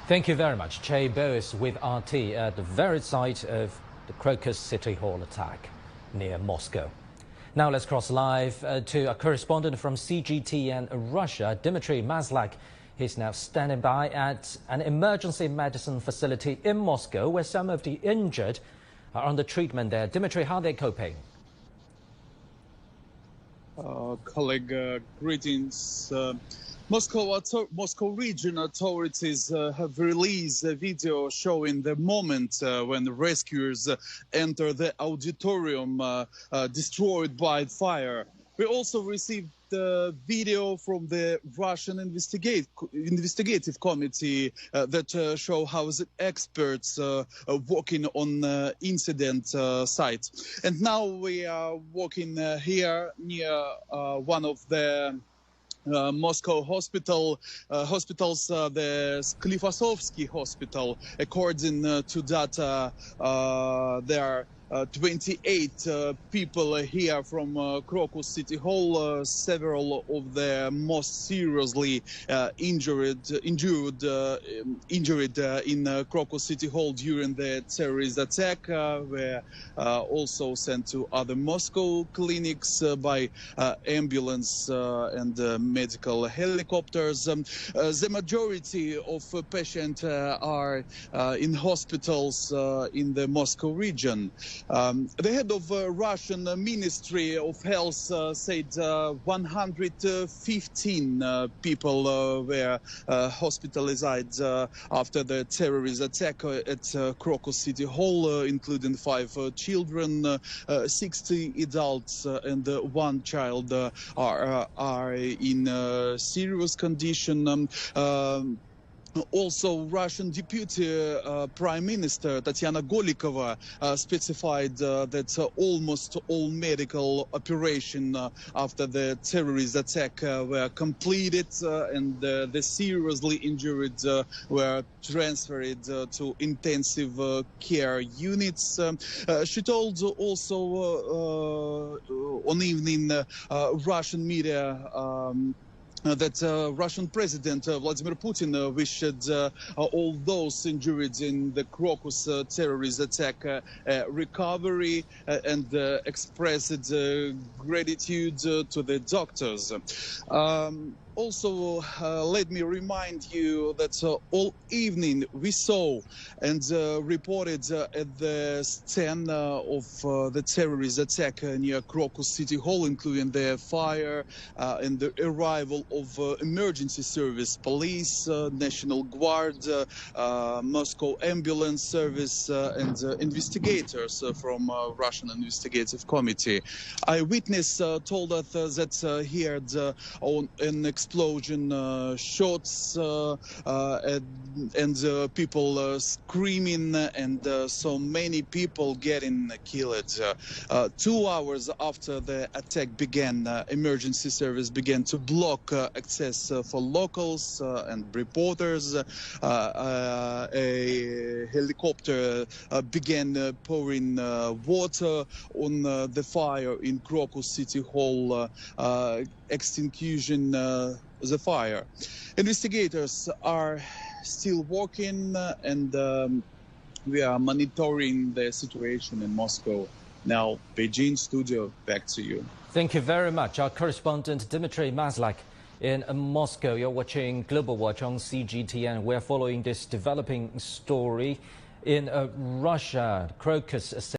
Thank you very much. Che Bois with RT at the very site of the Crocus City Hall attack near Moscow. Now let's cross live to a correspondent from Cgtn Russia, Dmitry Maslak. He's now standing by at an emergency medicine facility in Moscow where some of the injured are under treatment there. Dmitry, how are they coping? Colleague, greetings. Moscow region authorities have released a video showing the moment when the rescuers enter the auditorium destroyed by fire. We also received the video from the Russian investigative committee that show how the experts working on incident site. And now we are walking here near one of the Moscow hospitals, the Sklifosovsky Hospital. According to data, there are 28 people here from Crocus City Hall. Several of the most seriously injured in Crocus City Hall during the terrorist attack were also sent to other Moscow clinics by ambulance and medical helicopters. The majority of patients are in hospitals in the Moscow region. The head of Russian Ministry of Health said 115 people were hospitalized after the terrorist attack at Crocus City Hall, including 5 children, 60 adults, and 1 child are in serious condition. Also, Russian Deputy Prime Minister Tatiana Golikova specified that almost all medical operations after the terrorist attack were completed and the seriously injured were transferred to intensive care units. She told also on evening Russian media that Russian President Vladimir Putin wished all those injured in the Crocus terrorist attack recovery and expressed gratitude to the doctors. Also, let me remind you that all evening we saw and reported at the scene of the terrorist attack near Crocus City Hall, including the fire and the arrival of emergency service, police, National Guard, Moscow ambulance service, and investigators from Russian investigative committee. Eyewitness told us that he heard an explosion, shots, and people screaming, and so many people getting killed. 2 hours after the attack began, emergency service began to block access for locals and reporters. A helicopter began pouring water on the fire in Crocus City Hall, extinguishing the fire. Investigators are still working, and we are monitoring the situation in Moscow. Now, Beijing studio, back to you. Thank you very much. Our correspondent Dmitry Maslak in Moscow. You're watching Global Watch on Cgtn. We're following this developing story in Russia. Crocus